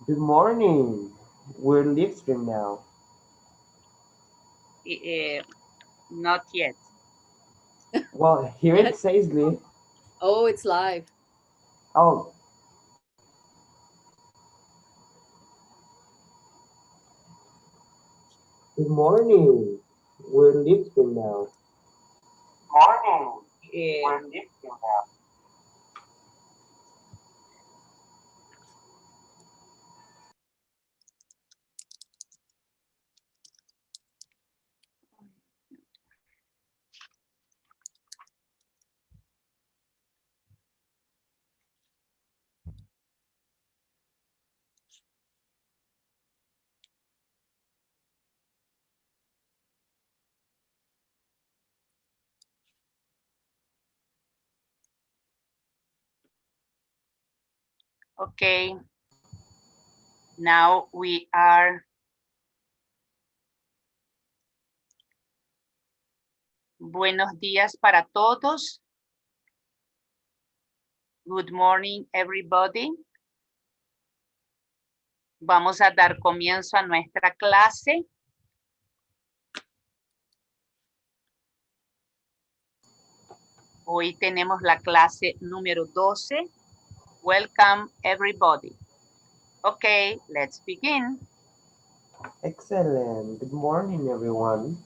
Good morning. We're live stream now. Not yet. Well, here it Yes. says live. Oh, it's live. Oh, good morning. We're live stream now. Morning. Eh, We're live stream now. okay, now we are. Buenos días para todos. Good morning, everybody. Vamos a dar comienzo a nuestra clase. Hoy tenemos la clase número 12. Welcome, everybody. Okay, let's begin. Excellent. Good morning, everyone.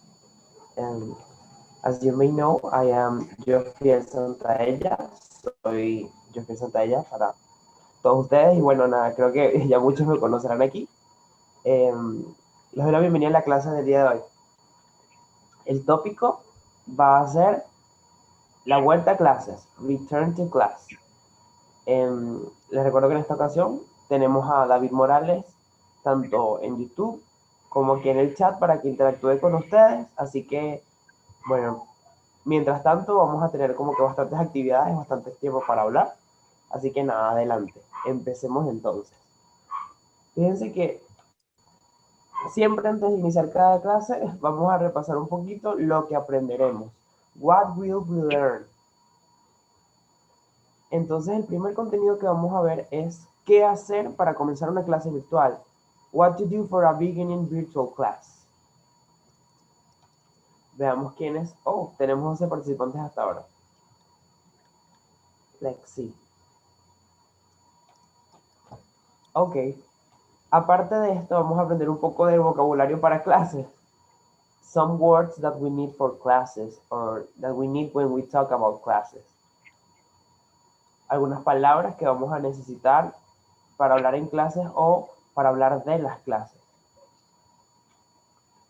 And as you may know, I am Jofiel Santaella. Soy Jofiel Santaella para todos ustedes. Y bueno, nada, creo que ya muchos me conocerán aquí. Les doy la bienvenida a la clase del día de hoy. El tópico va a ser la vuelta a clases, return to class. Les recuerdo que en esta ocasión tenemos a David Morales, tanto en YouTube como aquí en el chat para que interactúe con ustedes. Así que, bueno, mientras tanto vamos a tener como que bastantes actividades, bastante tiempo para hablar. Así que nada, adelante. Empecemos entonces. Fíjense que siempre antes de iniciar cada clase vamos a repasar un poquito lo que aprenderemos. What will we learn? Entonces el primer contenido que vamos a ver es qué hacer para comenzar una clase virtual. What to do for a beginning virtual class. Veamos quiénes. Oh, tenemos 11 participantes hasta ahora. Let's see. Ok. Aparte de esto, vamos a aprender un poco de vocabulario para clases. Some words that we need for classes or that we need when we talk about classes. Algunas palabras que vamos a necesitar para hablar en clases o para hablar de las clases.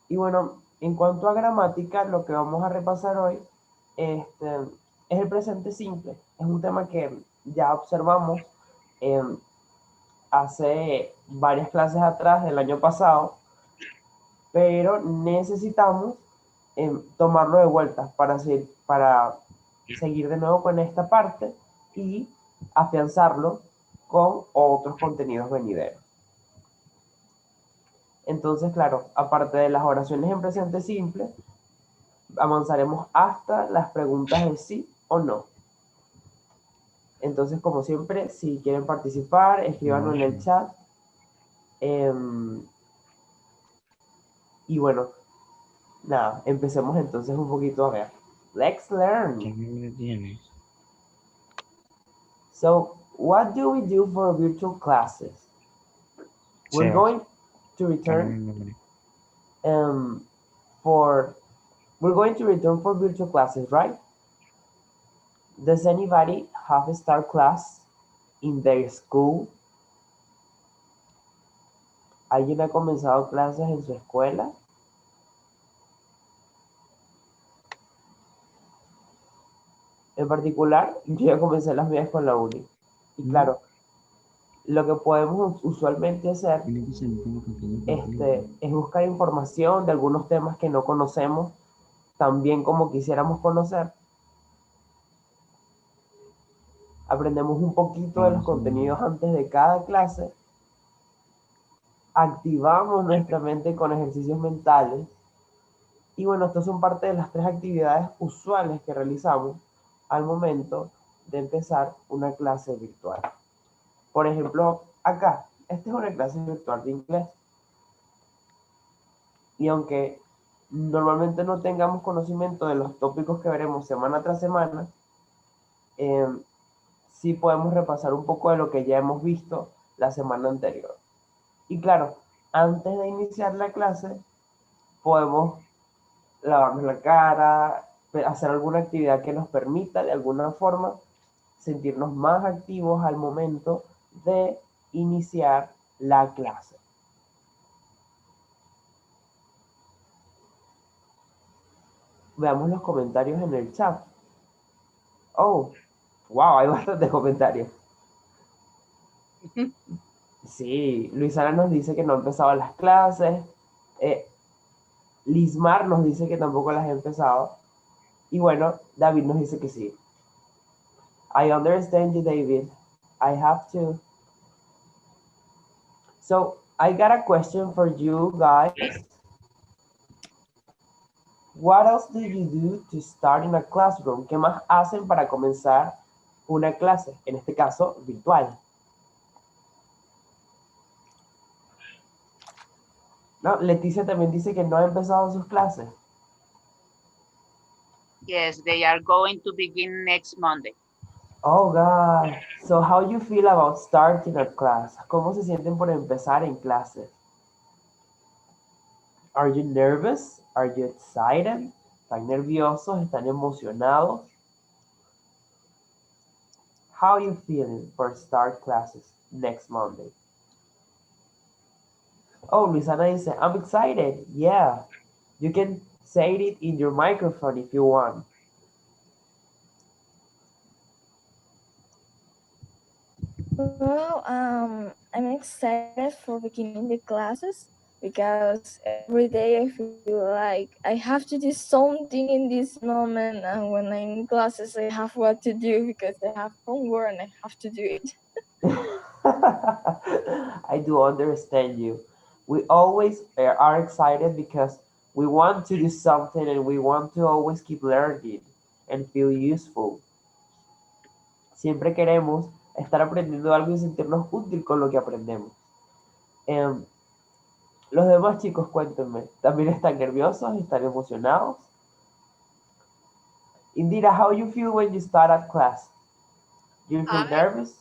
Y bueno, en cuanto a gramática, lo que vamos a repasar hoy este, es el presente simple. Es un tema que ya observamos hace varias clases atrás del año pasado, pero necesitamos tomarlo de vuelta para seguir de nuevo con esta parte y afianzarlo con otros contenidos venideros. Entonces, claro, aparte de las oraciones en presente simple, avanzaremos hasta las preguntas de sí o no. Entonces, como siempre, si quieren participar, escríbanlo en el chat. Y bueno, nada, empecemos entonces un poquito a ver. Let's learn. So, what do we do for virtual classes? We're going to return for we're going to return for virtual classes, right? Does anybody have a start class in their school? ¿Alguien ha comenzado clases en su escuela? En particular, yo ya comencé las mías con la uni. Y claro, lo que podemos usualmente hacer es buscar información de algunos temas que no conocemos tan bien como quisiéramos conocer. Aprendemos un poquito de los contenidos antes de cada clase. Activamos nuestra mente con ejercicios mentales. Y bueno, estas son parte de las 3 actividades usuales que realizamos al momento de empezar una clase virtual. Por ejemplo, acá esta es una clase virtual de inglés. Y aunque normalmente no tengamos conocimiento de los tópicos que veremos semana tras semana, eh, sí podemos repasar un poco de lo que ya hemos visto la semana anterior. Y claro, antes de iniciar la clase, podemos lavarnos la cara, hacer alguna actividad que nos permita de alguna forma sentirnos más activos al momento de iniciar la clase. Veamos los comentarios en el chat. Oh, wow, hay bastantes comentarios. Sí, Luisana nos dice que no ha empezado las clases. eh, Lismar nos dice que tampoco las ha empezado. Y bueno, David nos dice que sí. I understand you, David. I have to. So, I got a question for you guys. What else do you do to start in a classroom? ¿Qué más hacen para comenzar una clase? En este caso, virtual. No, Leticia también dice que no ha empezado sus clases. Yes, they are going to begin next Monday. Oh, God. So, how you feel about starting a class? ¿Cómo se sienten por empezar en clase? Are you nervous? Are you excited? ¿Están nerviosos? ¿Están emocionados? How are you feeling for start classes next Monday? Oh, Luisana dice, I'm excited. Yeah. You can say it in your microphone if you want. Well, I'm excited for beginning the classes because every day I feel like I have to do something in this moment, and when I'm in classes, I have what to do because I have homework and I have to do it. I do understand you. We always are excited because we want to do something and we want to always keep learning and feel useful. Siempre queremos estar aprendiendo algo y sentirnos útil con lo que aprendemos. Em, los demás chicos, cuéntenme, ¿también están nerviosos? ¿Están emocionados? Indira, how you feel when you start at class? You feel nervous?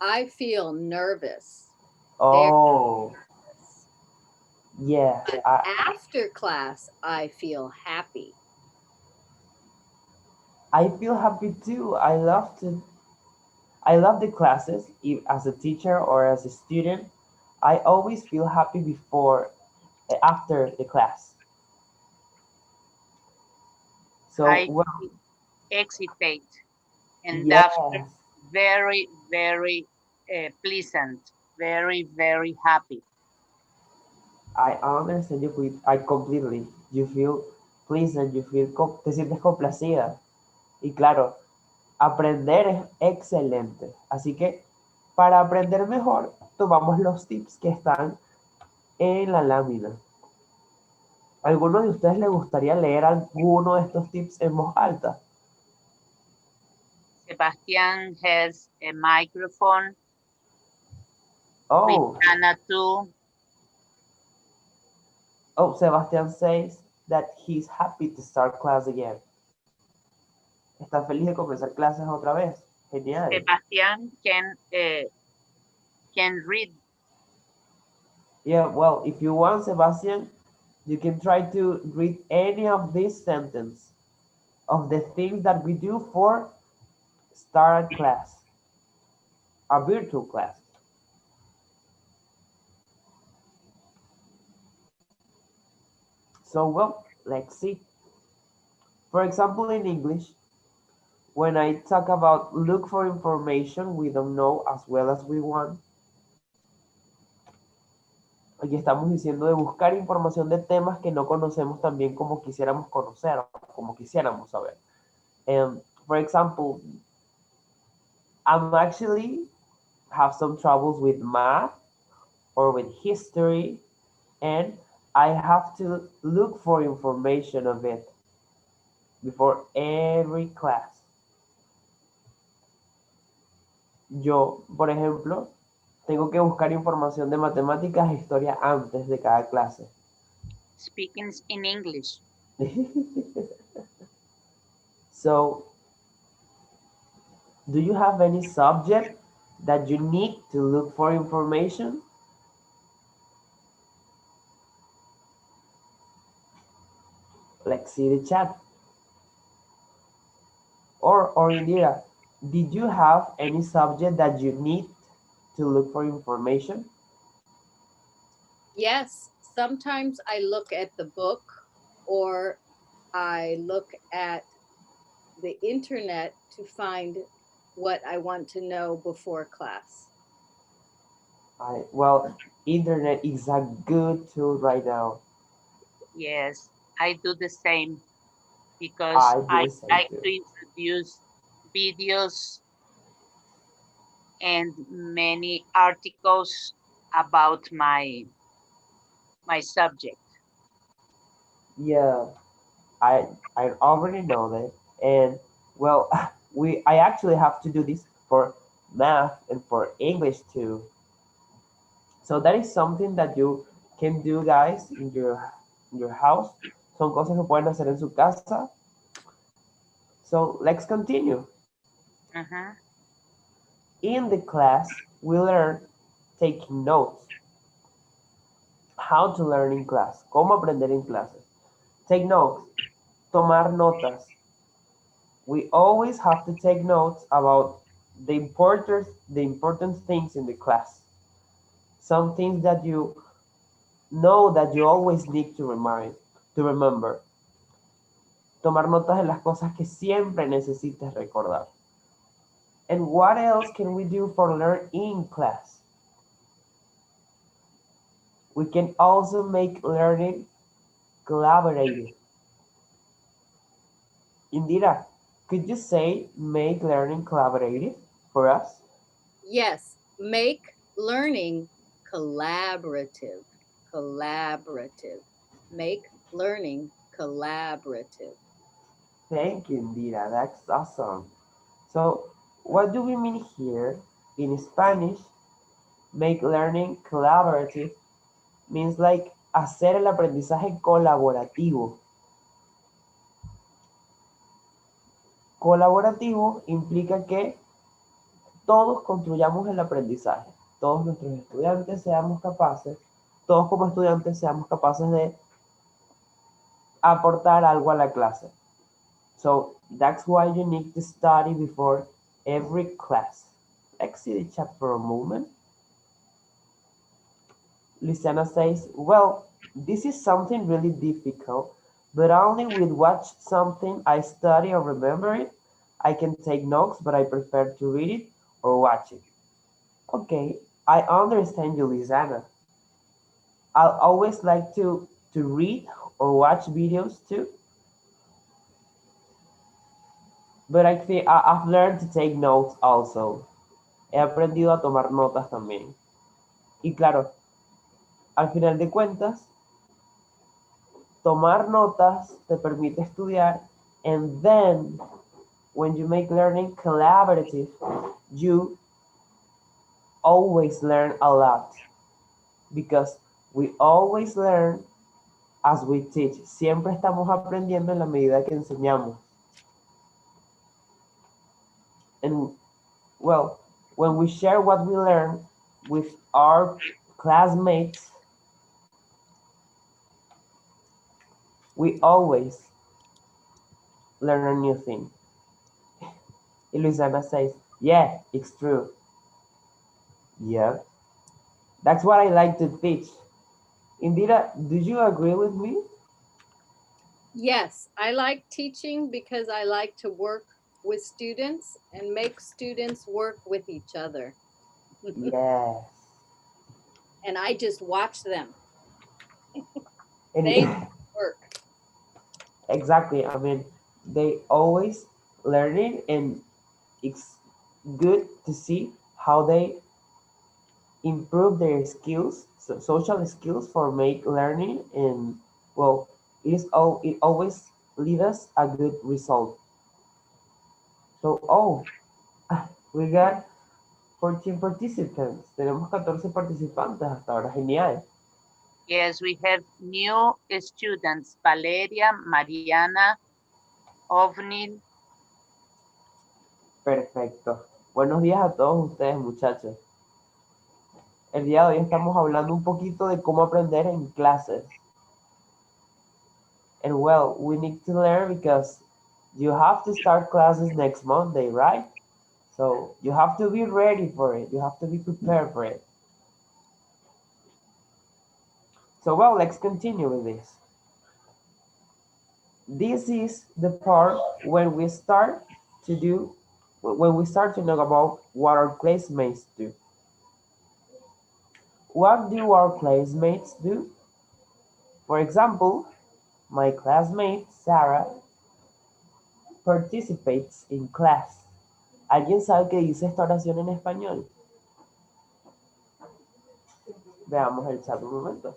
I feel nervous. Oh, yeah. But after class, I feel happy. I feel happy too. I love the classes as a teacher or as a student. I always feel happy before, after the class. So, I well, excited and after yes, very, very pleasant, very, very happy. I understand you. I completely. You feel pleasant, you feel, te sientes complacida. Y claro, aprender es excelente. Así que para aprender mejor, tomamos los tips que están en la lámina. ¿Alguno de ustedes le gustaría leer alguno de estos tips en voz alta? Sebastian has a microphone. Oh, Luisana too. oh, Sebastian says that he's happy to start class again. Está feliz de comenzar clases otra vez. Genial. Sebastian can read. Yeah, well, if you want, Sebastian, you can try to read any of these sentences of the things that we do for start class, a virtual class. So, well, let's see. For example, in English, when I talk about look for information we don't know as well as we want, aquí estamos diciendo de buscar información de temas que no conocemos tan bien como quisiéramos conocer, como quisiéramos saber. For example, I'm actually have some troubles with math or with history, and I have to look for information of it before every class. Yo, por ejemplo, Tengo que buscar información de matemáticas e historia antes de cada clase. Speaking in English. So, do you have any subject that you need to look for information? Let's see the chat. Or Indira, did you have any subject that you need to look for information? Yes, sometimes I look at the book or I look at the internet to find what I want to know before class. Well, internet is a good tool right now. Yes, I do the same because I do I the same like too. to introduce videos and many articles about my subject. Yeah, I I already know that. And well, I actually have to do this for math and for English too. So that is something that you can do, guys, in your house. Son cosas que pueden hacer en su casa. So let's continue. Uh-huh. In the class, we learn taking notes. How to learn in class. Cómo aprender en clases. Take notes. Tomar notas. We always have to take notes about the important things in the class. Some things that you know that you always need to remember. Tomar notas de las cosas que siempre necesites recordar. And what else can we do for learn in class? We can also make learning collaborative. Indira, could you say make learning collaborative for us? Yes, make learning collaborative. Collaborative. Make learning collaborative. Thank you, Indira. That's awesome. So, what do we mean here? In Spanish, make learning collaborative means like hacer el aprendizaje colaborativo. Colaborativo implica que todos construyamos el aprendizaje, todos nuestros estudiantes seamos capaces, todos como estudiantes seamos capaces de aportar algo a la clase. So that's why you need to study before every class. Let's see the chat for a moment. Luciana says, well, this is something really difficult, but only with watch something I study or remember it. I can take notes, but I prefer to read it or watch it. Okay, I understand you, Lizana. I'll always like to read or watch videos too, but I think I've learned to take notes also. He aprendido a tomar notas también. Y claro, al final de cuentas, tomar notas te permite estudiar, and then when you make learning collaborative, you always learn a lot because we always learn as we teach. Siempre estamos aprendiendo en la medida que enseñamos. And well, when we share what we learn with our classmates, we always learn a new thing. Luisana says, yeah, it's true. Yeah, that's what I like to teach. Indira, do you agree with me? Yes, I like teaching because I like to work with students and make students work with each other. Yes. And I just watch them. And They work. exactly. I mean, they always learning, and it's good to see how they improve their skills, social skills for make learning, and well, it always lead us a good result. So we got 14 participants. Tenemos 14 participantes hasta ahora. Genial. Yes, we have new students, Valeria, Mariana, Ovnil. Perfecto. Buenos días a todos ustedes, muchachos. El día de hoy estamos hablando un poquito de cómo aprender en clases. And well, we need to learn because you have to start classes next Monday, right? So you have to be ready for it. You have to be prepared for it. So well, let's continue with this. This is the part when we start to know about what our classmates do. What do our classmates do? For example, my classmate Sarah participates in class. ¿Alguien sabe qué dice esta oración en español? Veamos el chat un momento.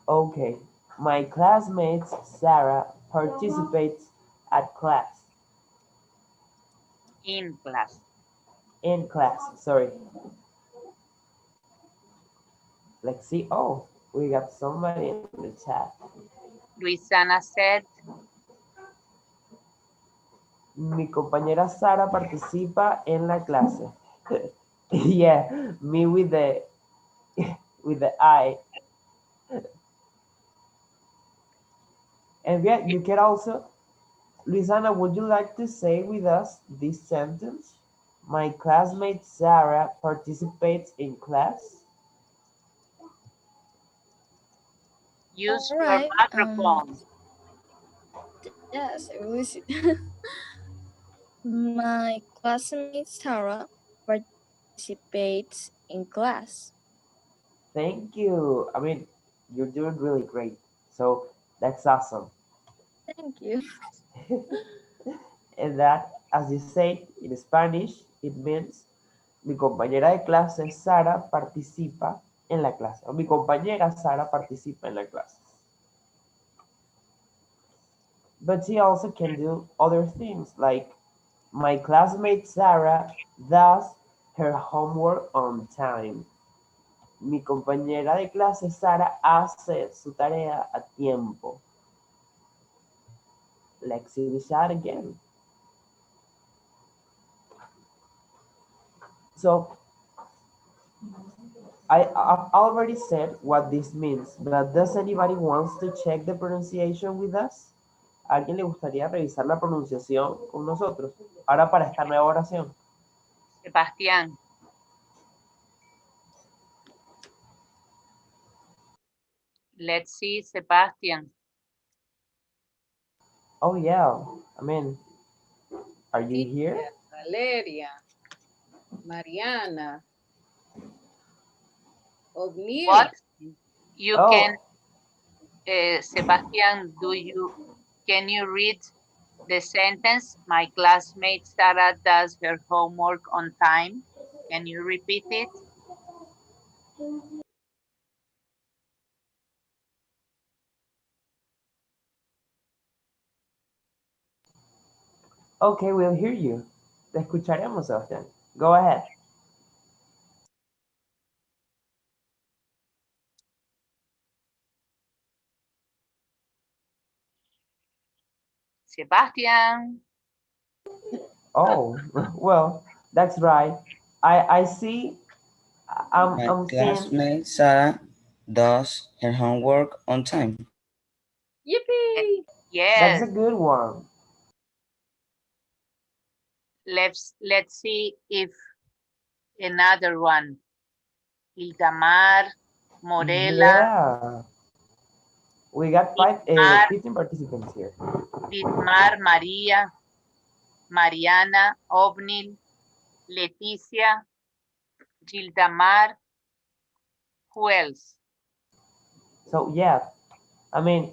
Okay, my classmate Sarah participates at class. In class. In class, sorry. Let's see. Oh, we got somebody in the chat. Luisana said, Mi compañera Sara participa en la clase. Yeah, me with the I. And yeah, you can also, Luisana, would you like to say with us this sentence? My classmate Sarah participates in class. use All your right. microphone. Yes, I will listen. My classmate Sarah participates in class. Thank you. I mean, you're doing really great. So that's awesome. Thank you. And that, as you say in Spanish, it means mi compañera de clase Sara participa en la clase. O mi compañera Sara participa en la clase. But she also can do other things, like my classmate Sarah does her homework on time. Mi compañera de clase Sara hace su tarea a tiempo. Let's see the chat again. So I've already said what this means, but does anybody wants to check the pronunciation with us? ¿A alguien le gustaría revisar la pronunciación con nosotros? Ahora para esta nueva oración. Sebastián. Let's see, Sebastian. Oh yeah, I mean, are you here? Valeria, Mariana, Ognil. What? You Oh. can, Sebastian, can you read the sentence? My classmate Sarah does her homework on time. Can you repeat it? Okay, we'll hear you. Te escucharemos, Sebastián. Go ahead. Sebastian. Oh, well, that's right. I see. My I'm seeing. classmate Sarah does her homework on time. Yippee! Yes. That's a good one. Let's see if another one. Ildamar, Morela, Yeah. We got 15 participants here. Ditmar, María, Mariana, Ovnil, Leticia, Gildamar. Who else? So yeah, I mean,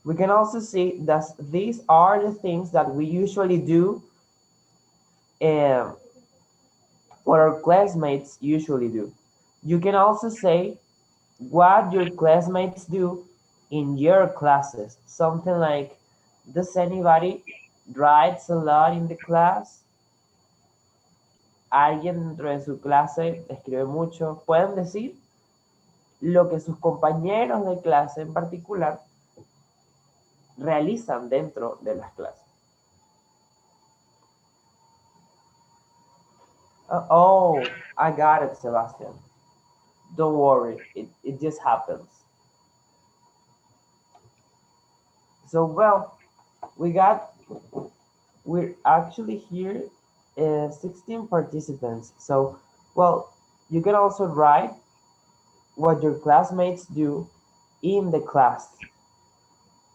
we can also see that these are the things that we usually do, what our classmates usually do. You can also say what your classmates do in your classes. Something like, does anybody writes a lot in the class. Alguien dentro de su clase escribe mucho. Pueden decir lo que sus compañeros de clase en particular realizan dentro de las clases. Oh, I got it, Sebastian. Don't worry, it just happens. So, well, we're actually here 16 participants. So, well, you can also write what your classmates do in the class,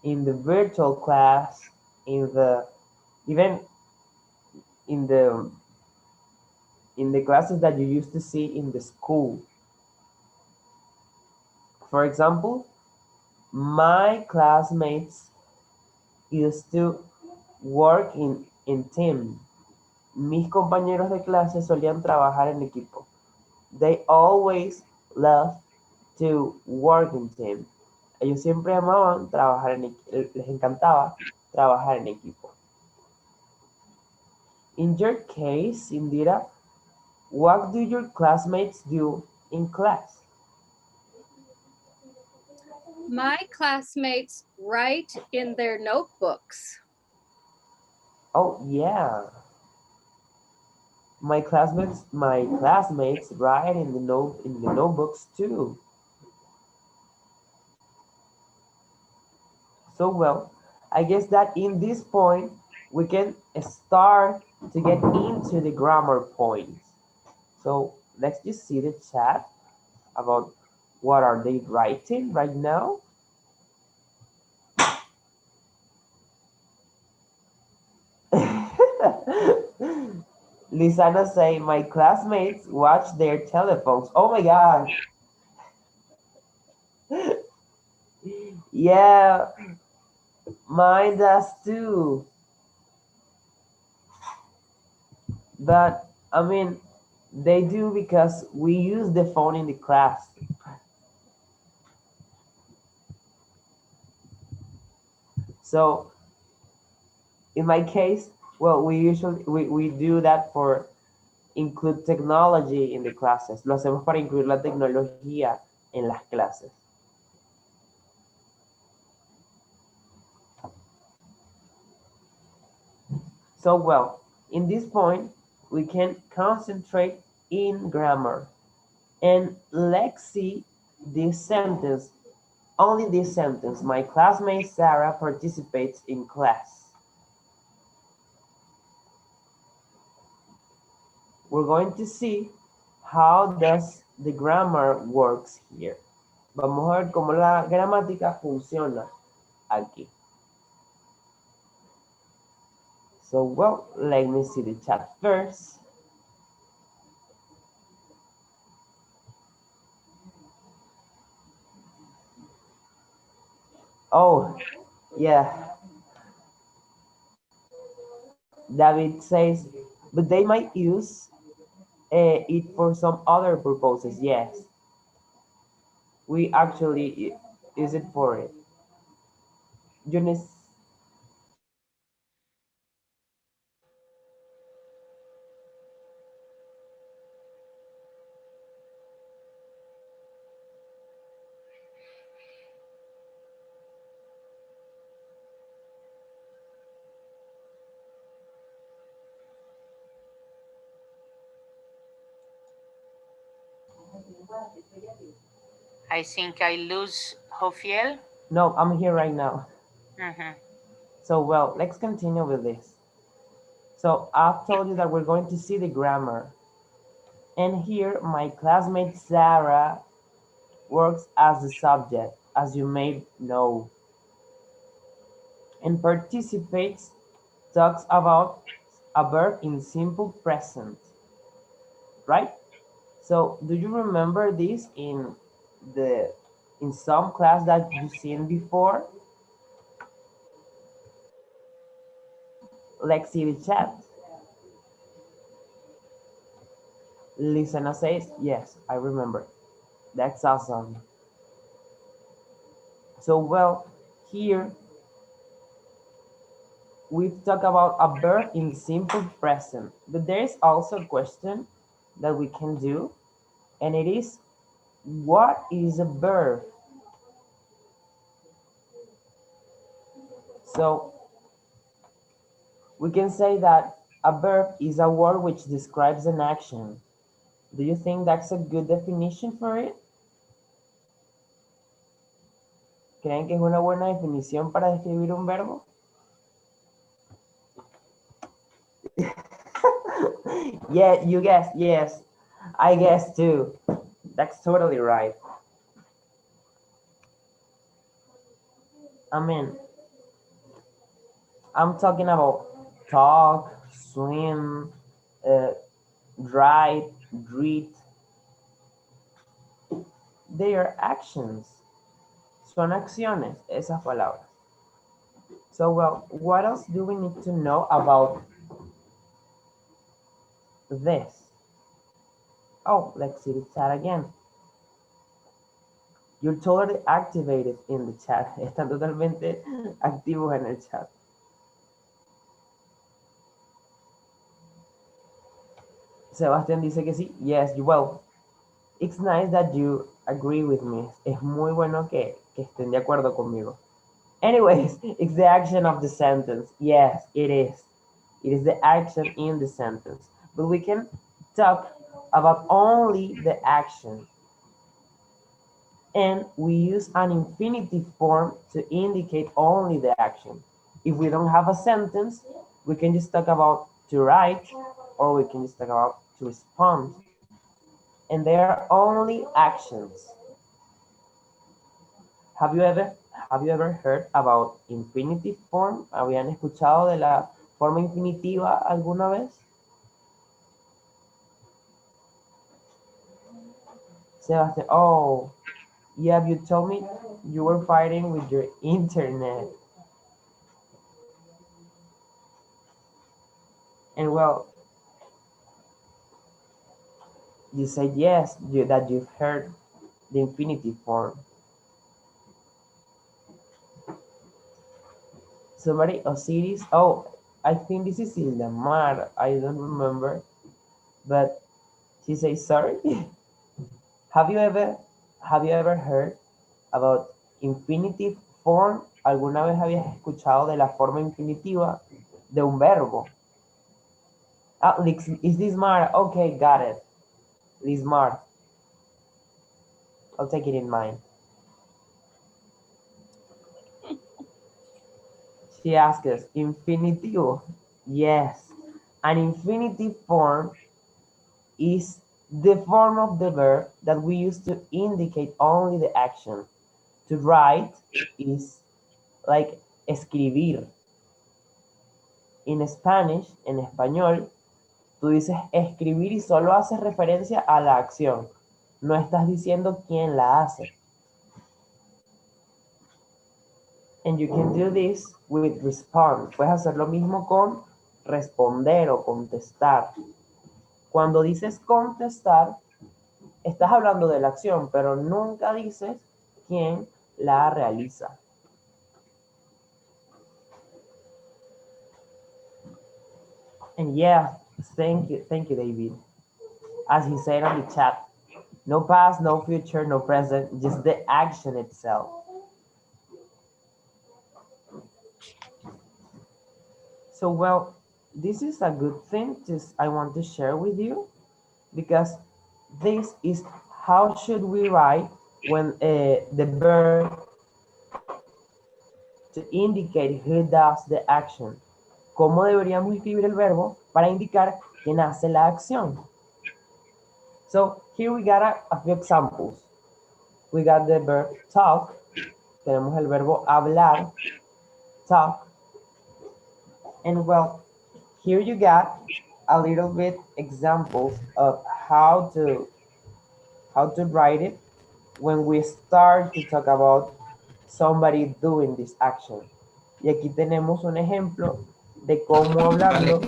in the virtual class, in the even in the in the classes that you used to see in the school. For example, my classmates used to work in team. Mis compañeros de clase solían trabajar en equipo. They always loved to work in team. Ellos siempre amaban trabajar en equipo, les encantaba trabajar en equipo. In your case, Indira, what do your classmates do in class? My classmates write in their notebooks. Oh yeah. My classmates write in the notebooks too. So well, I guess that in this point we can start to get into the grammar points. So let's just see the chat about what are they writing right now. Lisana say my classmates watch their telephones. Oh my god. Yeah, mine does too. But I mean, they do because we use the phone in the class. So in my case, well, we do that for include technology in the classes. Lo hacemos para incluir la tecnología en las clases. So well, in this point, we can concentrate in grammar. And let's see this sentence. Only this sentence. My classmate Sarah participates in class. We're going to see how does the grammar works here. Vamos a ver cómo la gramática funciona aquí. So, well, let me see the chat first. Oh, yeah. David says, but they might use it for some other purposes. Yes, we actually use it for it. Eunice, I think I lose Jofiel. no, I'm here right now. Mm-hmm. So, well, let's continue with this. So, I've told you that we're going to see the grammar. And here, my classmate Sarah works as the subject, as you may know, and participates talks about a verb in simple present, right? So, do you remember this the in some class that you've seen before? Let's see the chat. Listener says, yes, I remember. That's awesome. So, well, here we've talked about a verb in simple present, but there is also a question that we can do, and it is, what is a verb? So we can say that a verb is a word which describes an action. Do you think that's a good definition for it? ¿Creen que es una buena definición para describir un verbo? Yeah, you guess, yes. I guess too. That's totally right. I mean, I'm talking about talk, swim, uh, write, read. They are actions. Son acciones, esas palabras. So, well, what else do we need to know about this? Oh, let's see the chat again. You're totally activated in the chat. Están totalmente activos en el chat. Sebastián dice que sí. Yes, well, it's nice that you agree with me. Es muy bueno que estén de acuerdo conmigo. Anyways, it's the action of the sentence. Yes, it is. It is the action in the sentence. But we can talk about only the action. And we use an infinitive form to indicate only the action. If we don't have a sentence, we can just talk about to write, or we can just talk about to respond. And they are only actions. Have you ever heard about infinitive form? ¿Habían escuchado de la forma infinitiva alguna vez? Sebastián, oh, yeah, you told me you were fighting with your internet. And well, you said yes, that you've heard the infinitive form. Somebody, Osiris, oh, I think this is Mar. I don't remember, but she says sorry. Have you ever heard about infinitive form? ¿Alguna vez habías escuchado de la forma infinitiva de un verbo? Ah, is Lismar? Okay, got it. Lismar. I'll take it in mind. She asks us, infinitivo? Yes. An infinitive form is the form of the verb that we use to indicate only the action. To write is like escribir. In Spanish, en español, tú dices escribir y solo haces referencia a la acción. No estás diciendo quién la hace. And you can do this with respond. Puedes hacer lo mismo con responder o contestar. Cuando dices contestar, estás hablando de la acción, pero nunca dices quién la realiza. And yeah, thank you, David. As he said on the chat, no past, no future, no present, just the action itself. So, well, this is a good thing I want to share with you, because this is how should we write when the verb to indicate who does the action. ¿Cómo deberíamos escribir el verbo para indicar quién hace la acción? So here we got a few examples. We got the verb talk. Tenemos el verbo hablar, talk. And well, here you got a little bit examples of how to write it when we start to talk about somebody doing this action. Y aquí tenemos un ejemplo de cómo hablarlo.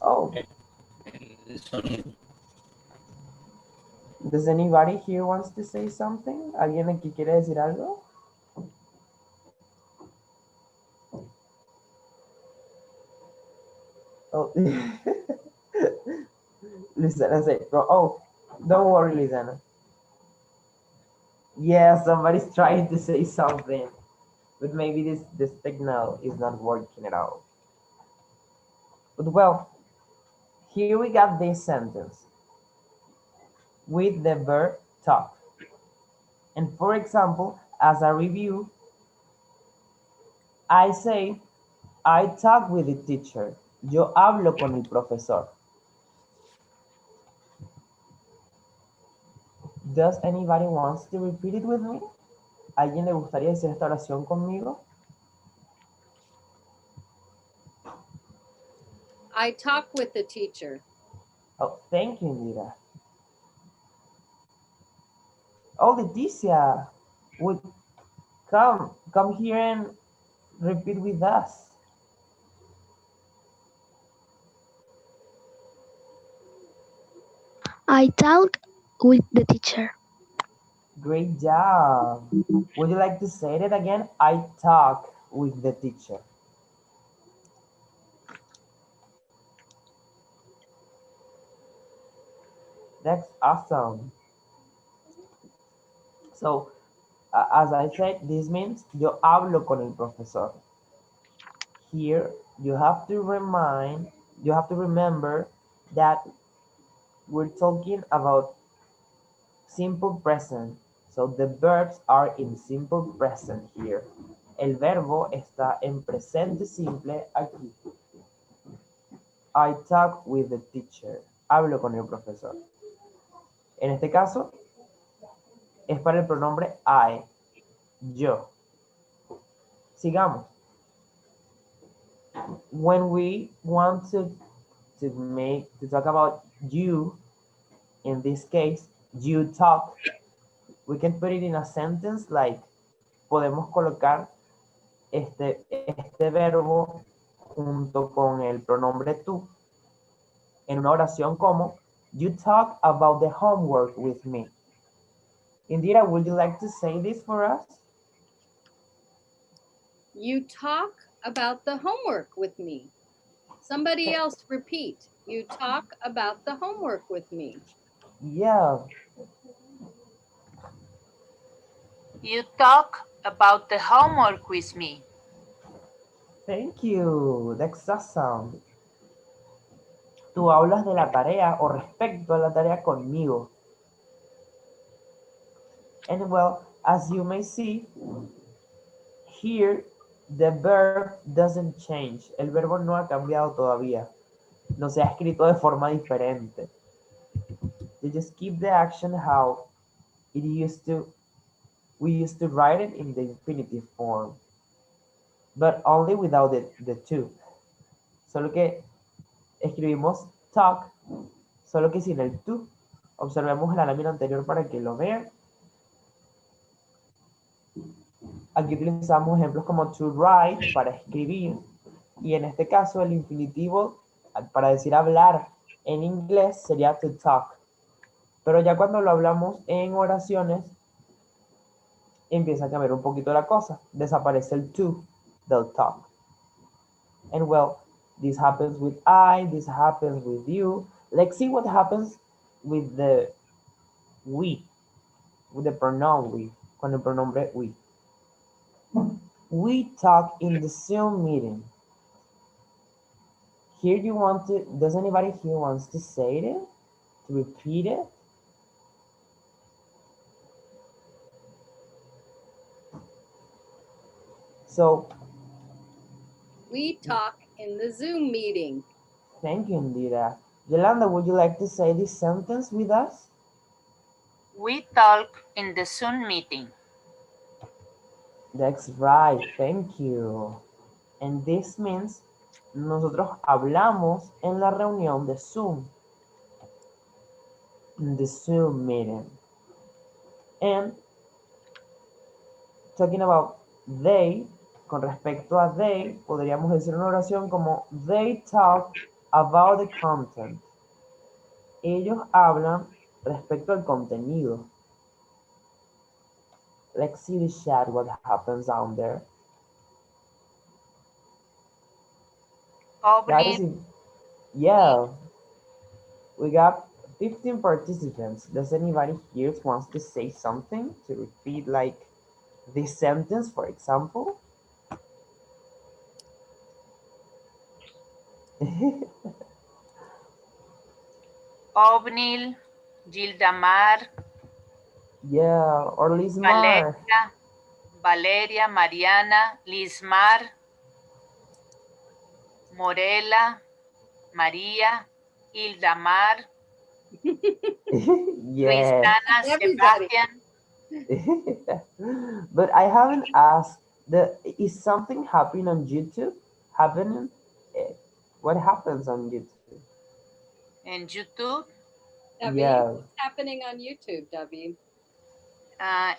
Oh. Does anybody here wants to say something? ¿Alguien aquí quiere decir algo? Oh, Lizana said, oh, don't worry, Lizana. Yeah, somebody's trying to say something, but maybe this signal is not working at all. But well, here we got this sentence with the verb talk. And for example, as a review, I say, I talk with the teacher. Yo hablo con el profesor. Does anybody wants to repeat it with me? ¿Alguien le gustaría decir esta oración conmigo? I talk with the teacher. Oh, thank you, Indira. Oh, Leticia, would come here and repeat with us. I talk with the teacher. Great job. Would you like to say it again? I talk with the teacher. That's awesome. So, as I said, this means yo hablo con el profesor. Here, you have to remember that we're talking about simple present. So the verbs are in simple present here. El verbo está en presente simple aquí. I talk with the teacher. Hablo con el profesor. En este caso, es para el pronombre I, yo. Sigamos. When we want to talk about you, in this case, you talk, we can put it in a sentence like, podemos colocar este verbo junto con el pronombre tú en una oración como, you talk about the homework with me. Indira, would you like to say this for us? You talk about the homework with me. Somebody else repeat. You talk about the homework with me. Yeah. You talk about the homework with me. Thank you. That's awesome. Tú hablas de la tarea o respecto a la tarea conmigo. And well, as you may see, here the verb doesn't change. El verbo no ha cambiado todavía. No se ha escrito de forma diferente. You just keep the action how it used to. We used to write it in the infinitive form, but only without the to. Solo que escribimos talk, solo que sin el to. Observemos la lámina anterior para que lo vean. Aquí utilizamos ejemplos como to write para escribir, y en este caso el infinitivo para decir hablar en inglés sería to talk. Pero ya cuando lo hablamos en oraciones, empieza a cambiar un poquito la cosa. Desaparece el to del talk. And well, this happens with I, this happens with you. Let's see what happens with the we, with the pronoun we, con el pronombre we. We talk in the Zoom meeting. Here you want to, does anybody here wants to say it? To repeat it? So, We talk in the Zoom meeting. thank you, Indira. Yolanda, would you like to say this sentence with us? We talk in the Zoom meeting. That's right, thank you. And this means nosotros hablamos en la reunión de Zoom. In the Zoom meeting. And talking about they, con respecto a they, podríamos decir una oración como they talk about the content. Ellos hablan respecto al contenido. Let's see the chat, what happens down there. Guys, Opening Yeah, we got 15 participants. Does anybody here wants to say something to repeat like this sentence, for example? Ovnil, Gildamar, Yeah, or Lismar. Valeria, Valeria, Mariana, Lismar, Morela, María, Hildamar, Yeah. Luisana, Everybody. Sebastian. But I haven't asked is something happening on YouTube? Happening? Eh, What happens on YouTube? En YouTube. David, Yeah. what's happening on YouTube, David?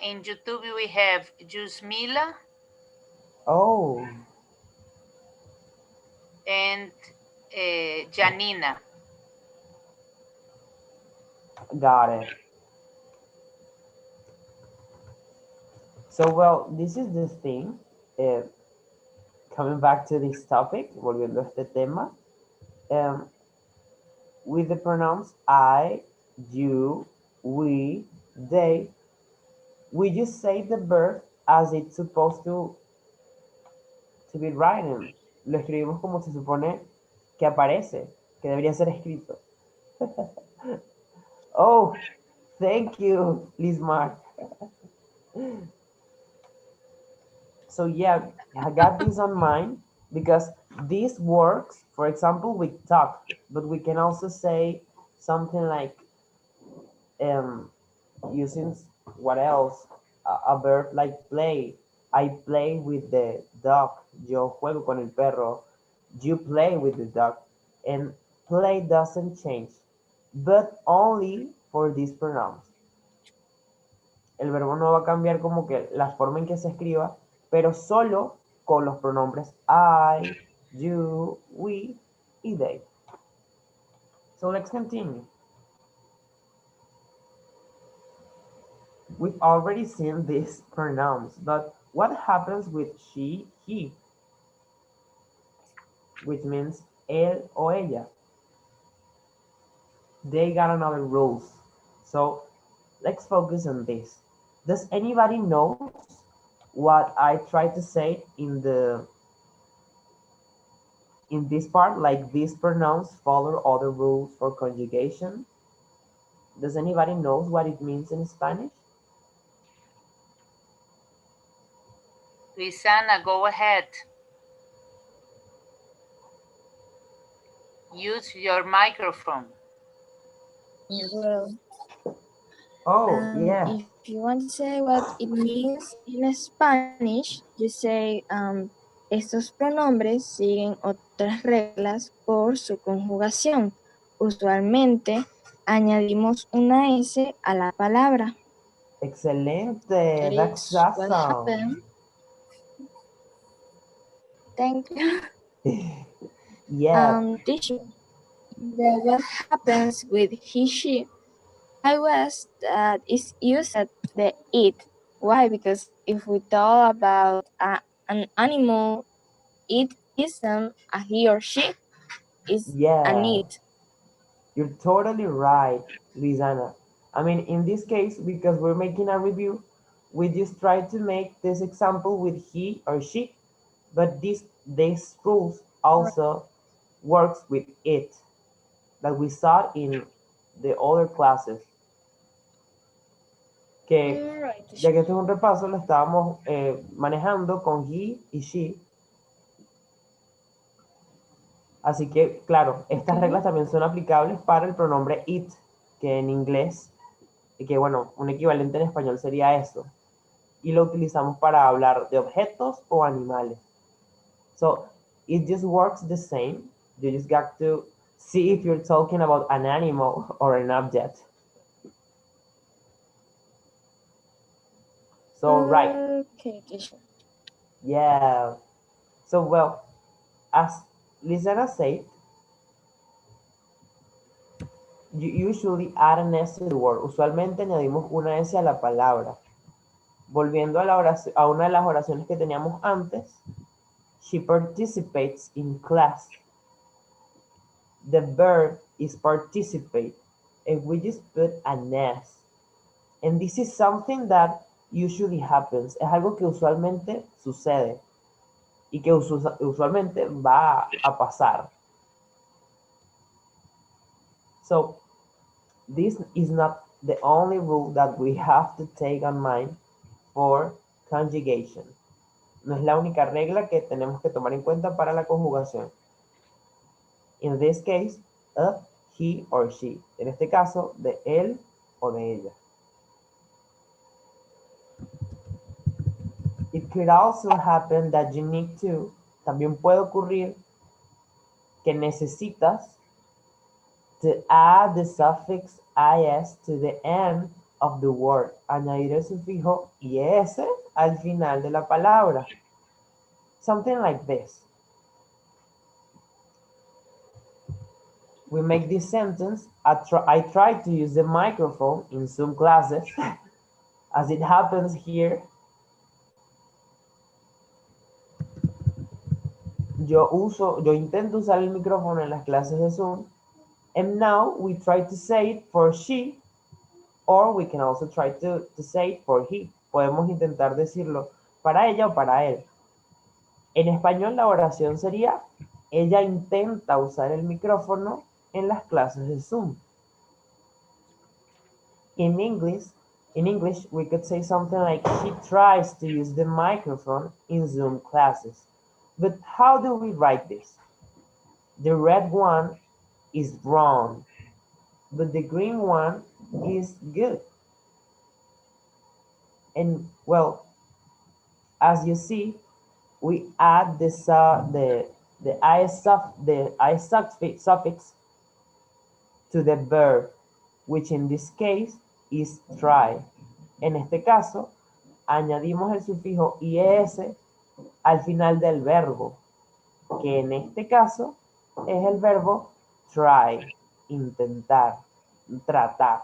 In YouTube we have Jusmila Oh, and Janina. got it. So, well, this is the thing. Uh, Coming back to this topic, volviendo a este tema, um, with the pronouns I, you, we, they, we just say the verb as it's supposed to be written. Lo escribimos como se supone que aparece, que debería ser escrito. Oh, thank you, Lismar. So yeah, I got this on mind because this works, for example, with talk, but we can also say something like um, using what else? A verb like play. I play with the dog. Yo juego con el perro. You play with the dog. And play doesn't change, but only for these pronouns. El verbo no va a cambiar como que la forma en que se escriba, pero solo con los pronombres I, you, we y they. So let's continue. We've already seen these pronouns, but what happens with she, he, which means él o ella? They got another rules. So let's focus on this. Does anybody knows what I tried to say in this part, like these pronouns follow other rules for conjugation? Does anybody knows what it means in Spanish? Luisana, go ahead. Use your microphone. Well, Oh, yeah, if you want to say what it means in Spanish, you say estos pronombres siguen otras reglas por su conjugación. Usualmente añadimos una S a la palabra. excelente. That That's is what awesome. happened. Thank you. Yeah, Teacher, what happens with he, she? I was that is used at the it. Why? Because if we talk about an animal, it isn't a he or she, it's an yeah. it. You're totally right, Lizana. I mean, in this case, because we're making a review, we just try to make this example with he or she, but this rules also works with it that we saw in the other classes. Que Right. ya que esto es un repaso, lo estábamos manejando con he y she. Así que, claro, estas reglas Okay. también son aplicables para el pronombre it, que en inglés, y que bueno, un equivalente en español sería eso. Y lo utilizamos para hablar de objetos o animales. So, it just works the same. You just got to see if you're talking about an animal or an object. So, right. Okay, teacher. Yeah. So, well, as Lizana said, you usually add an S to the word. Usualmente añadimos una S a la palabra. Volviendo a, a una de las oraciones que teníamos antes, she participates in class. the verb is participate, and we just put an S. And this is something that usually happens. Es algo que usualmente sucede y que usualmente va a pasar. So this is not the only rule that we have to take on mind for conjugation. No es la única regla que tenemos que tomar en cuenta para la conjugación. In this case, a, he or she. En este caso, de él o de ella. It could also happen that you need to. También puede ocurrir que necesitas to add the suffix is to the end of the word. Añadir el sufijo is al final de la palabra. Something like this. We make this sentence. I try to use the microphone in Zoom classes. As it happens here, yo intento usar el micrófono en las clases de Zoom. And now we try to say it for she, or we can also try to say it for he. Podemos intentar decirlo para ella o para él. En español la oración sería, ella intenta usar el micrófono en las clases de Zoom. In English, we could say something like, she tries to use the microphone in Zoom classes. But how do we write this? The red one is wrong, but the green one is good. And well, as you see, we add this the I suffix to the verb, which in this case is try. En este caso, añadimos el sufijo is al final del verbo, que en este caso es el verbo try, intentar, tratar.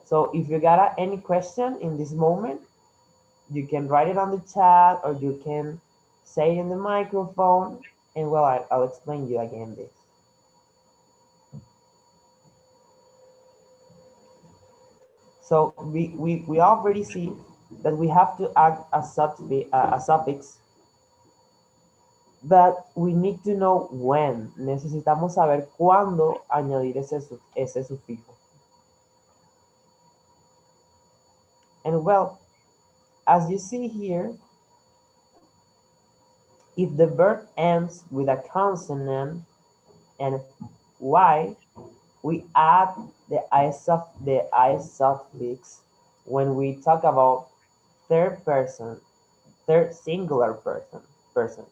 So if you got any question in this moment, you can write it on the chat or you can say it in the microphone, and well, I'll explain you again this. So we already see that we have to add a suffix, but we need to know when. Necesitamos saber cuándo añadir ese sufijo. And well, as you see here, if the verb ends with a consonant and y, we add the I suffix when we talk about third singular person.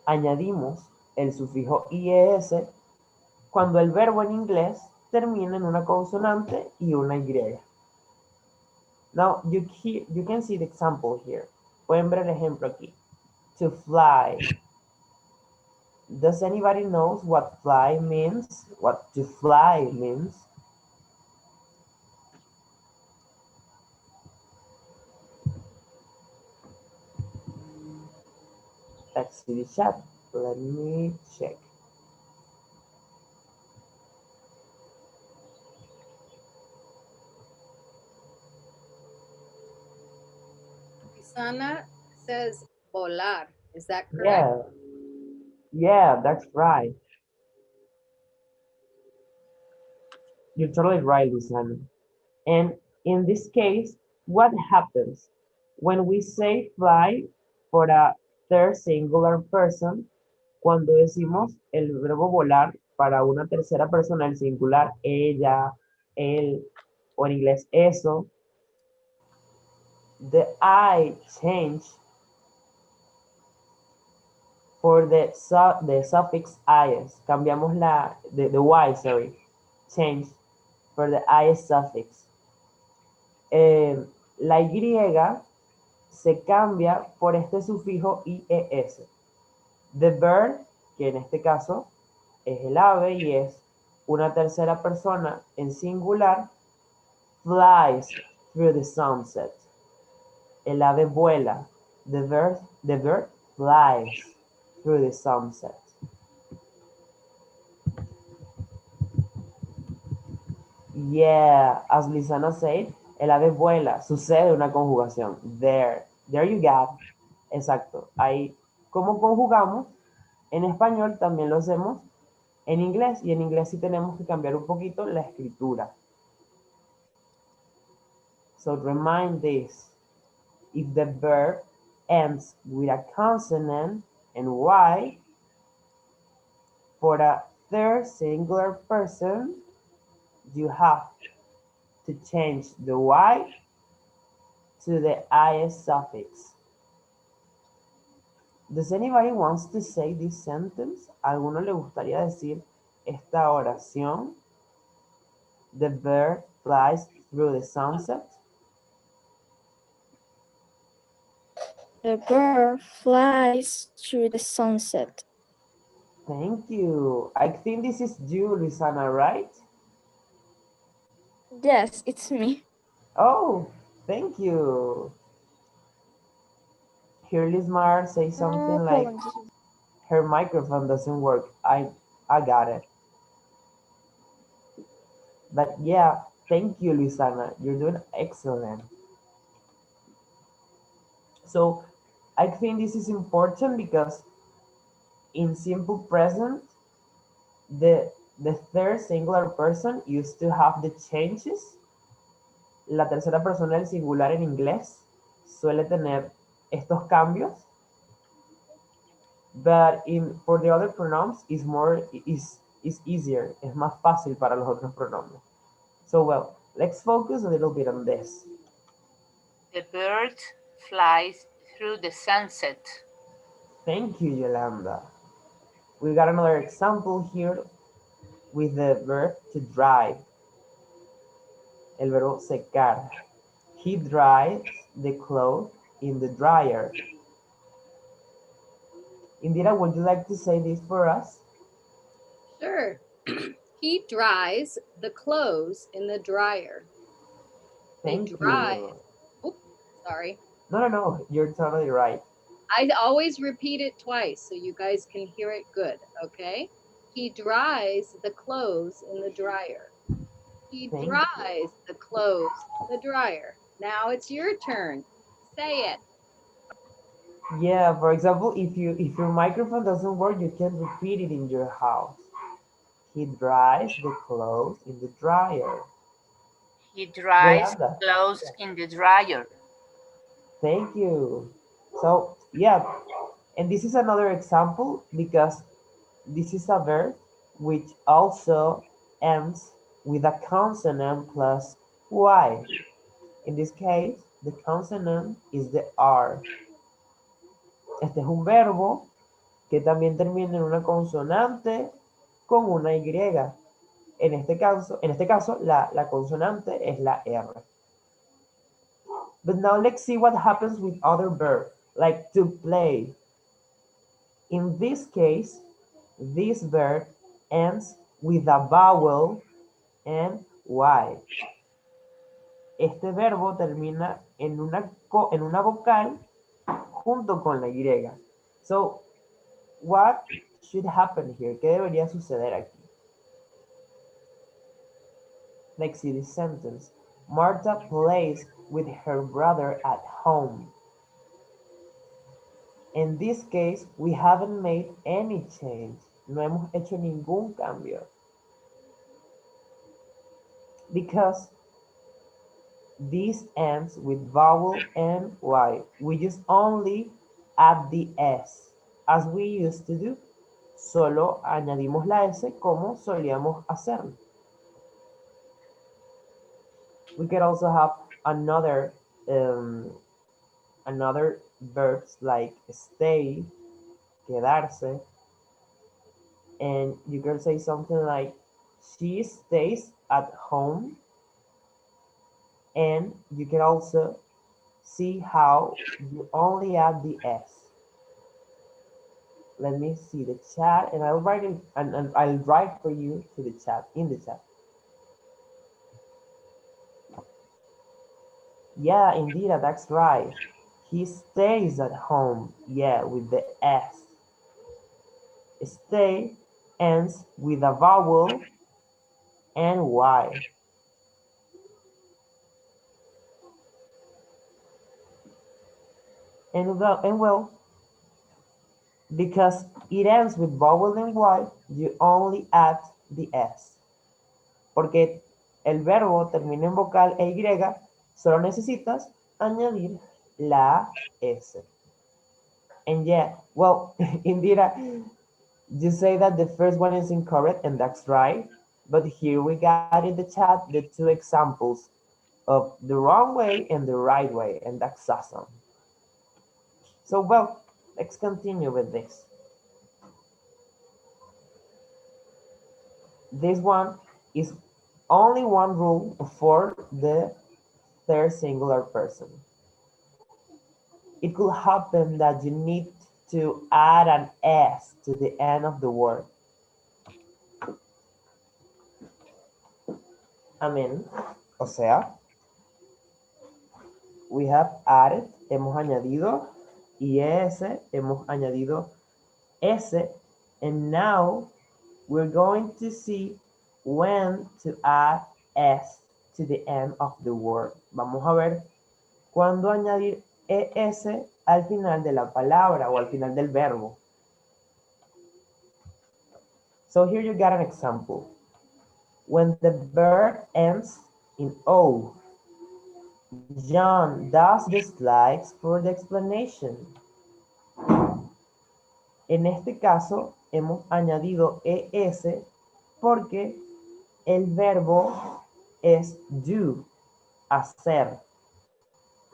Añadimos el sufijo IES cuando el verbo en inglés termina en una consonante y una Y. Now, you can see the example here. Pueden ver el ejemplo aquí. To fly. Does anybody knows what fly means? What to fly means? Let's see the chat. Let me check. Sana says volar. Is that correct? Yeah. Yeah, that's right. You're totally right, Luciana. And in this case, what happens? When we say fly for a third singular person, cuando decimos el verbo volar para una tercera persona, el singular, ella, él, o en inglés eso, the I change for the suffix is. Cambiamos the y, sorry, change for the I suffix. La Y se cambia por este sufijo IES. The bird, que en este caso es el ave y es una tercera persona en singular, flies through the sunset. El ave vuela. The bird flies through the sunset. Yeah, as Lisana said, el ave vuela, sucede una conjugación. There you go. Exacto. Ahí, ¿cómo conjugamos? En español también lo hacemos en inglés, y en inglés sí tenemos que cambiar un poquito la escritura. So remind this. If the verb ends with a consonant and Y, for a third singular person, you have to change the Y to the IS suffix. Does anybody wants to say this sentence? ¿A alguno le gustaría decir esta oración? The bird flies through the sunset. The bird flies through the sunset. Thank you. I think this is you, Luisana, right? Yes, it's me. Oh, thank you. Here, Lismar say something like Apologies. her microphone doesn't work. I got it. But yeah, thank you, Luisana. You're doing excellent. So I think this is important because in simple present, the third singular person used to have the changes. La tercera persona del singular en inglés suele tener estos cambios. But for the other pronouns is easier. Es más fácil para los otros pronombres. So well, let's focus a little bit on this. The bird flies through the sunset. Thank you, Yolanda. We got another example here with the verb to dry. El verbo secar. He dries the clothes in the dryer. Indira, would you like to say this for us? Sure. He dries the clothes in the dryer. Thank They dry. you. Oops, sorry. No, you're totally right. I always repeat it twice so you guys can hear it good, okay? He dries the clothes in the dryer. He Thank dries the clothes in the dryer. Now it's your turn. Say it. Yeah, for example, if your microphone doesn't work, you can repeat it in your house. He dries the clothes in the dryer. He dries Yolanda. clothes Yeah. in the dryer. Thank you. So yeah, and this is another example because this is a verb which also ends with a consonant plus Y. In this case, the consonant is the R. Este es un verbo que también termina en una consonante con una Y. En este caso la consonante es la R. But now let's see what happens with other verbs, like to play. In this case, this verb ends with a vowel and Y. Este verbo termina en una vocal junto con la Y. So, what should happen here? ¿Qué debería suceder aquí? Let's see this sentence. Marta plays with her brother at home. In this case, we haven't made any change. No hemos hecho ningún cambio. Because this ends with vowel and Y. We just only add the S, as we used to do. Solo añadimos la S como solíamos hacerlo. We could also have another verbs like stay, quedarse, and you can say something like she stays at home, and you can also see how you only add the S. Let me see the chat, and I'll write it, and I'll write for you to the chat, in the chat. Yeah, indeed, that's right. He stays at home, yeah, with the S. Stay ends with a vowel and Y. And well, because it ends with vowel and Y, you only add the S. Porque el verbo termina en vocal e Y, solo necesitas añadir la S. And yeah, well, Indira, you say that the first one is incorrect, and that's right. But here we got in the chat the two examples of the wrong way and the right way, and that's awesome. So, well, let's continue with this. This one is only one rule for the third singular person. It could happen that you need to add an S to the end of the word. I mean, o sea, we have added, hemos añadido IS, hemos añadido S, and now we're going to see when to add S to the end of the word. Vamos a ver cuándo añadir ES al final de la palabra o al final del verbo. So here you got an example. When the verb ends in O, John does the slides for the explanation. En este caso, hemos añadido ES porque el verbo es do, hacer,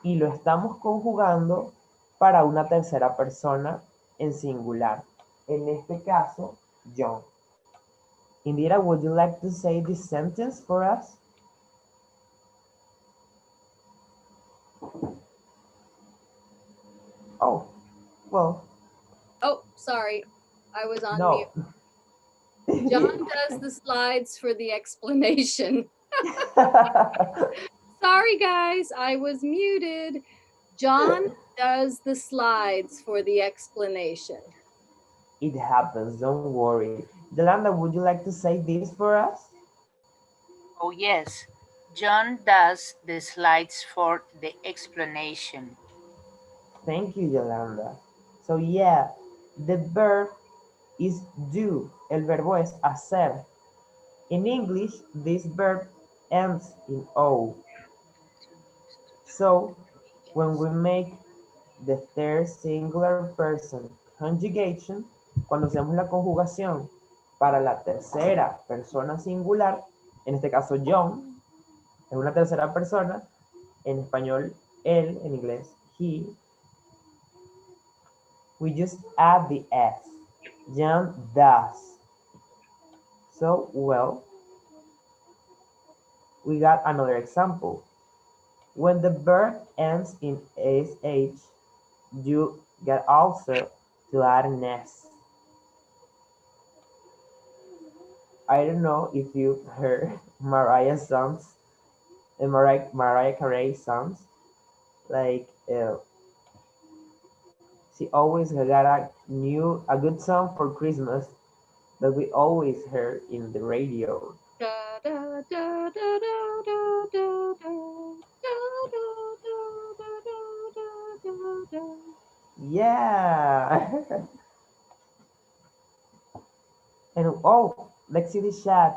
y lo estamos conjugando para una tercera persona en singular. En este caso, John. Indira, would you like to say this sentence for us? Oh, well. Oh, sorry. I was on No. mute. John does the slides for the explanation. Sorry, guys, I was muted. John does the slides for the explanation. It happens, don't worry. Yolanda, would you like to say this for us? Oh, yes. John does the slides for the explanation. Thank you, Yolanda. So yeah, the verb is do. El verbo es hacer. In English, this verb ends in O. So when we make the third singular person conjugation, cuando hacemos la conjugación para la tercera persona singular, en este caso John, es una tercera persona, en español él, en inglés he, we just add the S. John does. So, well, we got another example. When the verb ends in SH, you get also to add an S. I don't know if you've heard Mariah's songs, Mariah Carey's songs. Like, she always got a good song for Christmas that we always heard in the radio. Yeah. And oh, let's see the chat.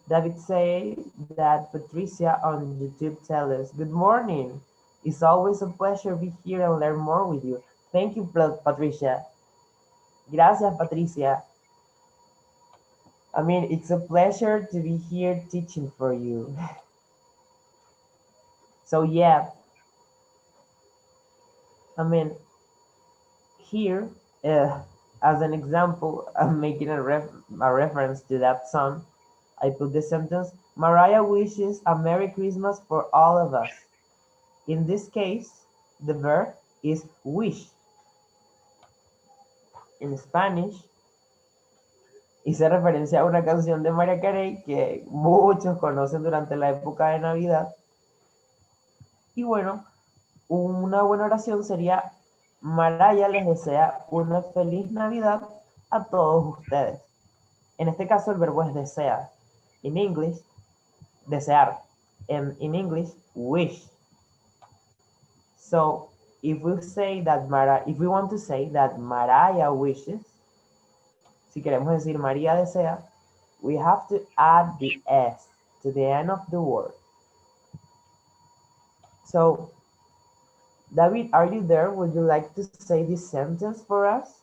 David say that Patricia on YouTube tell us, good morning. It's always a pleasure to be here and learn more with you. Thank you, Patricia. Gracias, Patricia. I mean, it's a pleasure to be here teaching for you. So yeah, I mean, here, as an example, I'm making a reference to that song. I put the sentence, Mariah wishes a Merry Christmas for all of us. In this case, the verb is wish. En Spanish, hice referencia a una canción de Mariah Carey que muchos conocen durante la época de Navidad. Y bueno, una buena oración sería, Mariah les desea una feliz Navidad a todos ustedes. En este caso el verbo es desear. In English, desear. And in English, wish. So if we want to say that Mariah wishes, si queremos decir María desea, we have to add the S to the end of the word. So, David, are you there? Would you like to say this sentence for us?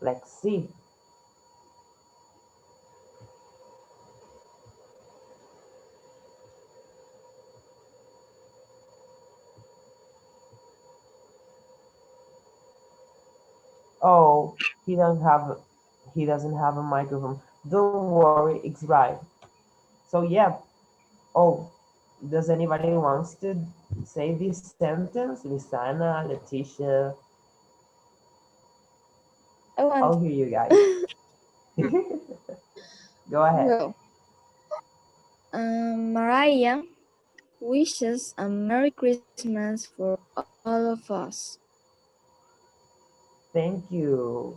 Let's see. Oh, he doesn't have a microphone. Don't worry, it's right. So yeah. Oh, does anybody wants to say this sentence? Lisana, Leticia. I want. I'll hear you guys. Go ahead. Well, Mariah wishes a Merry Christmas for all of us. Thank you.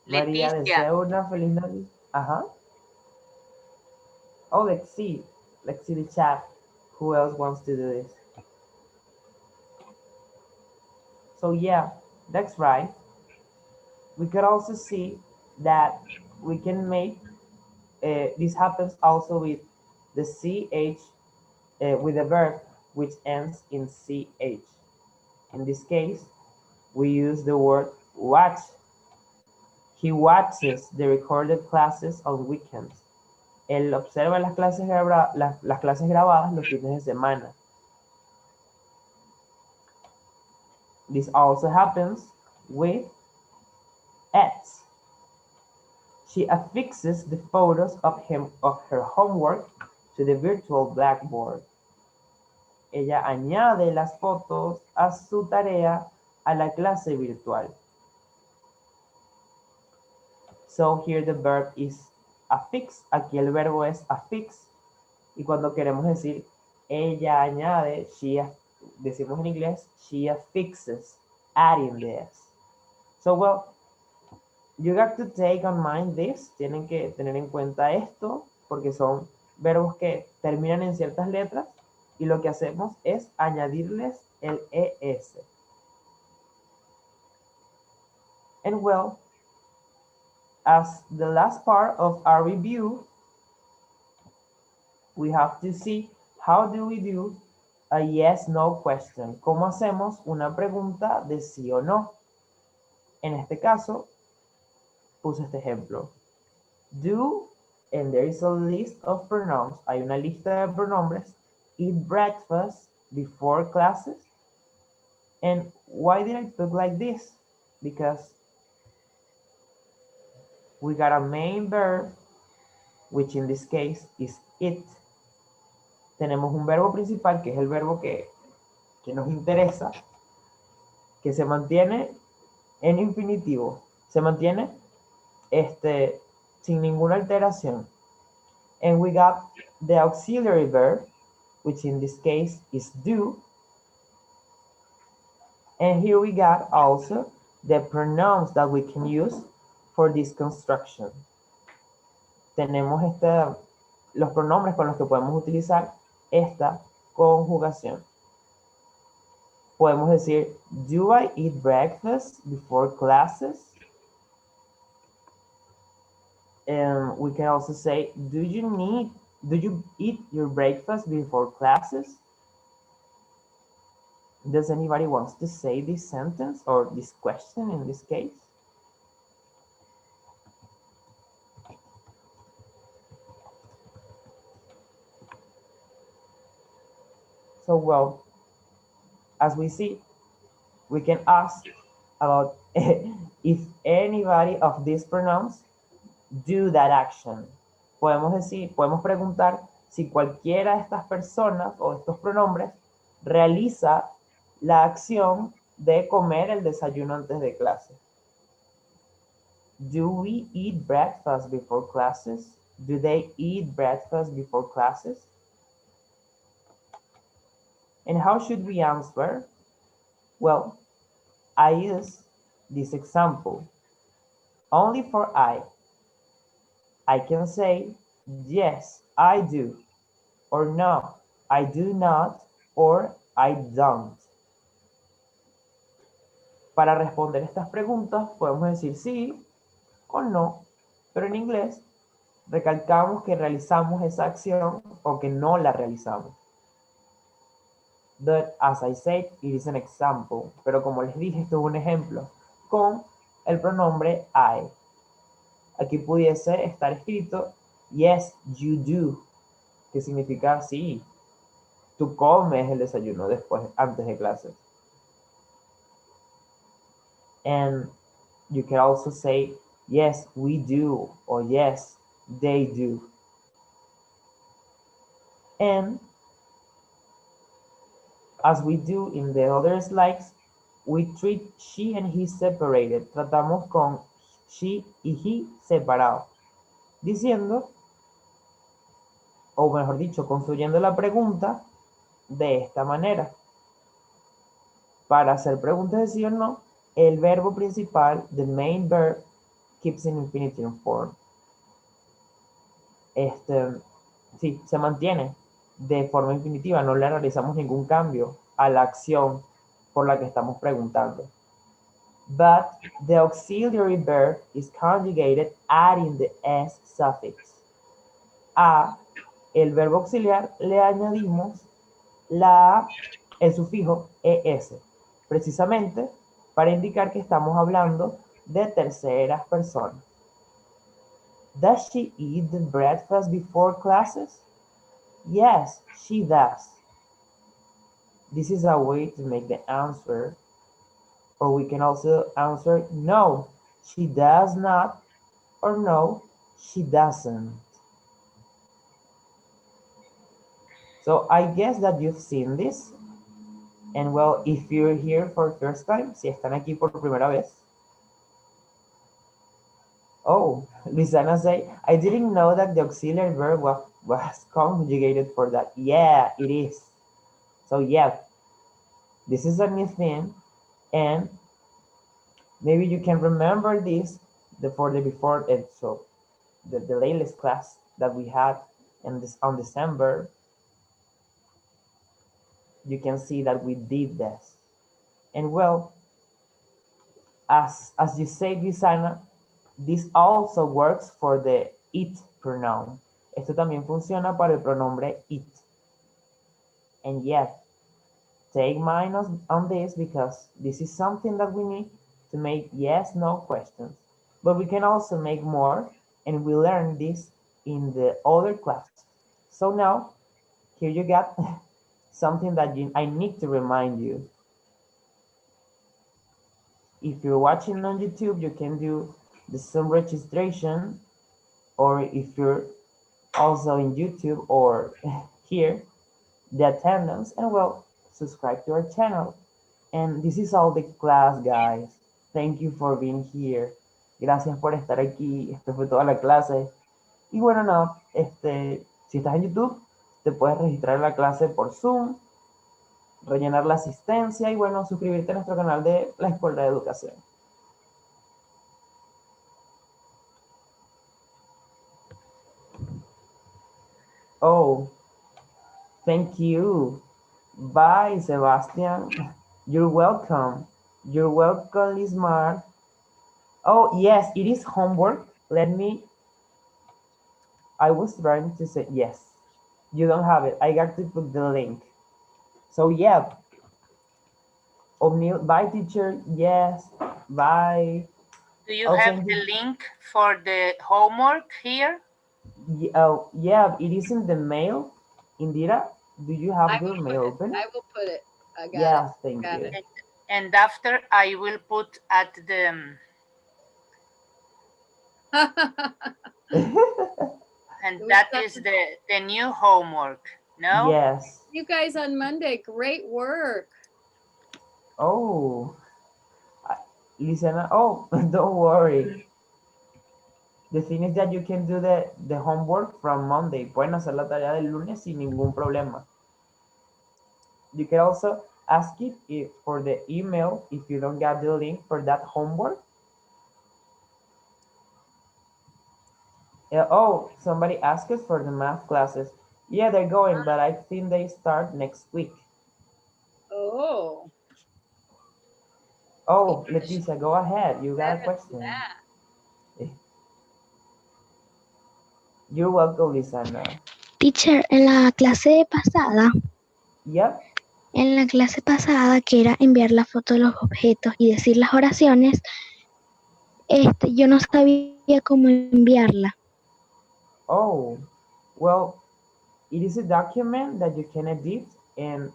María Leticia. desea una feliz Navidad. Ajá. Oh, let's see. Let's see the chat. Who else wants to do this? So yeah, that's right. We could also see that we can make, this happens also with the CH, with the verb which ends in CH. In this case, we use the word watch. He watches the recorded classes on weekends. Él observa las clases, las clases grabadas los fines de semana. This also happens with Eds. She affixes the photos of her homework to the virtual blackboard. Ella añade las fotos a su tarea a la clase virtual. So here the verb is affix. Aquí el verbo es affix. Y cuando queremos decir ella añade, decimos en inglés, she affixes, adding this. So well, you got to take on mind this. Tienen que tener en cuenta esto porque son verbos que terminan en ciertas letras y lo que hacemos es añadirles el ES. And well, as the last part of our review, we have to see how do we do a yes-no question. ¿Cómo hacemos una pregunta de sí o no? En este caso, puse este ejemplo. Do, and there is a list of pronouns. Hay una lista de pronombres. Eat breakfast before classes. And why did I put like this? Because we got a main verb, which in this case is eat. Tenemos un verbo principal, que es el verbo que nos interesa, que se mantiene en infinitivo. Se mantiene sin ninguna alteración. And we got the auxiliary verb, which in this case is do. And here we got also the pronouns that we can use for this construction. Tenemos los pronombres con los que podemos utilizar esta conjugación. Podemos decir, do I eat breakfast before classes? And we can also say, do you eat your breakfast before classes? Does anybody wants to say this sentence or this question in this case? So well, as we see, we can ask about if anybody of these pronouns do that action. Podemos preguntar si cualquiera de estas personas o estos pronombres realiza la acción de comer el desayuno antes de clase. Do we eat breakfast before classes? Do they eat breakfast before classes? And how should we answer? Well, I use this example. Only for I can say, yes, I do, or no, I do not, or I don't. Para responder estas preguntas podemos decir sí o no, pero en inglés recalcamos que realizamos esa acción o que no la realizamos. But as I said, it is an example. Pero como les dije, esto es un ejemplo con el pronombre I. Aquí pudiese estar escrito yes, you do, que significa sí. Tú comes el desayuno después, antes de clases. And you can also say yes, we do, or yes, they do. And as we do in the other slides, we treat she and he separated. Tratamos con she y he separados, diciendo, o mejor dicho, construyendo la pregunta de esta manera. Para hacer preguntas de sí o no, el verbo principal, the main verb, keeps in infinitive form. Sí, se mantiene de forma infinitiva, no le realizamos ningún cambio a la acción por la que estamos preguntando. But the auxiliary verb is conjugated adding the s suffix. A el verbo auxiliar le añadimos el sufijo es, precisamente para indicar que estamos hablando de terceras personas. Does she eat the breakfast before classes? Yes, she does. This is a way to make the answer, or we can also answer no, she does not, or no, she doesn't. So I guess that you've seen this. And well, if you're here for the first time, si están aquí por primera vez. Oh, Luisana say, I didn't know that the auxiliary verb was conjugated for that. Yeah, it is. So yeah, this is a new thing. And maybe you can remember this for the before, and so the latest class that we had on December, you can see that we did this. And well, as you say, Luisana, this also works for the it pronoun. Esto también funciona para el pronombre it. And yeah, take mine on this because this is something that we need to make yes, no questions. But we can also make more, and we learn this in the other class. So now, here you got something that I need to remind you. If you're watching on YouTube, you can do the Zoom registration, or if you're also in YouTube or here, the attendance, and well, subscribe to our channel. And this is all the class, guys. Thank you for being here. Gracias por estar aquí. Esto fue toda la clase. Y bueno, no, si estás en YouTube, te puedes registrar en la clase por Zoom, rellenar la asistencia y bueno, suscribirte a nuestro canal de la Escuela de Educación. Oh, thank you. Bye, Sebastian. You're welcome. You're welcome, Lismar. Oh, yes, it is homework. I was trying to say, yes. You don't have it. I got to put the link. So, yeah. O'Neill, bye, teacher. Yes. Bye. Do you have the link for the homework here? Yeah, it is in the mail. Indira, do you have your mail open? I will put it. I got yeah, it. Thank you. It. And after I will put at the... and that is the new homework, no? Yes. You guys on Monday, great work. Oh. Listen, oh, don't worry. The thing is that you can do the homework from Monday. Pueden hacer la tarea del lunes sin ningún problema. You can also ask it if, for the email if you don't get the link for that homework. Oh, somebody asked us for the math classes. Yeah, they're going, but I think they start next week. Oh, Oh, Leticia, go ahead. You got a Better do question. that. You're welcome, Lisana. Teacher, Yep. en la clase pasada que era enviar la foto de los objetos y decir las oraciones, yo no sabía cómo enviarla. Oh, well, it is a document that you can edit and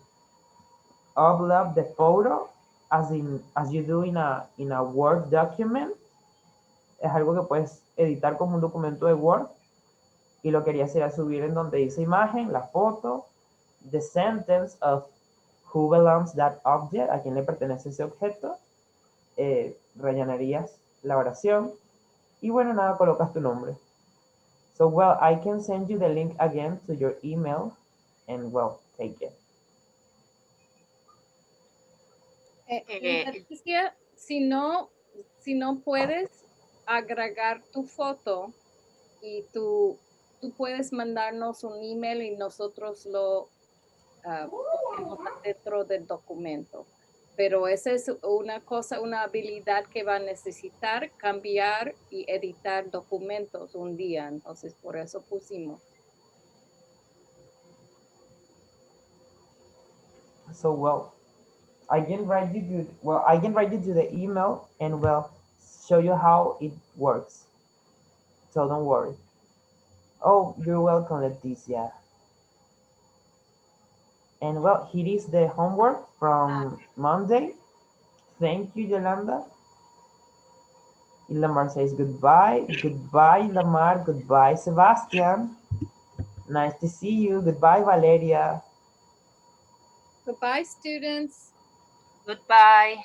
upload the photo as you do in a Word document. Es algo que puedes editar como un documento de Word y lo quería hacer subir en donde dice imagen, la foto, the sentence of who belongs that object, a quién le pertenece ese objeto, rellenarías la oración y bueno, nada, colocas tu nombre. So, well, I can send you the link again to your email and, well, take it. Leticia, si no puedes agregar tu foto y tú puedes mandarnos un email y nosotros lo ponemos dentro del documento. Pero esa es una cosa, una habilidad que va a necesitar cambiar y editar documentos un día. Entonces, por eso pusimos. So, well, I can write you to the email and, well, show you how it works. So don't worry. Oh, you're welcome, Leticia. And well, here is the homework from Monday. Thank you, Yolanda. Lamar says goodbye. Goodbye, Lamar. Goodbye, Sebastian. Nice to see you. Goodbye, Valeria. Goodbye, students. Goodbye.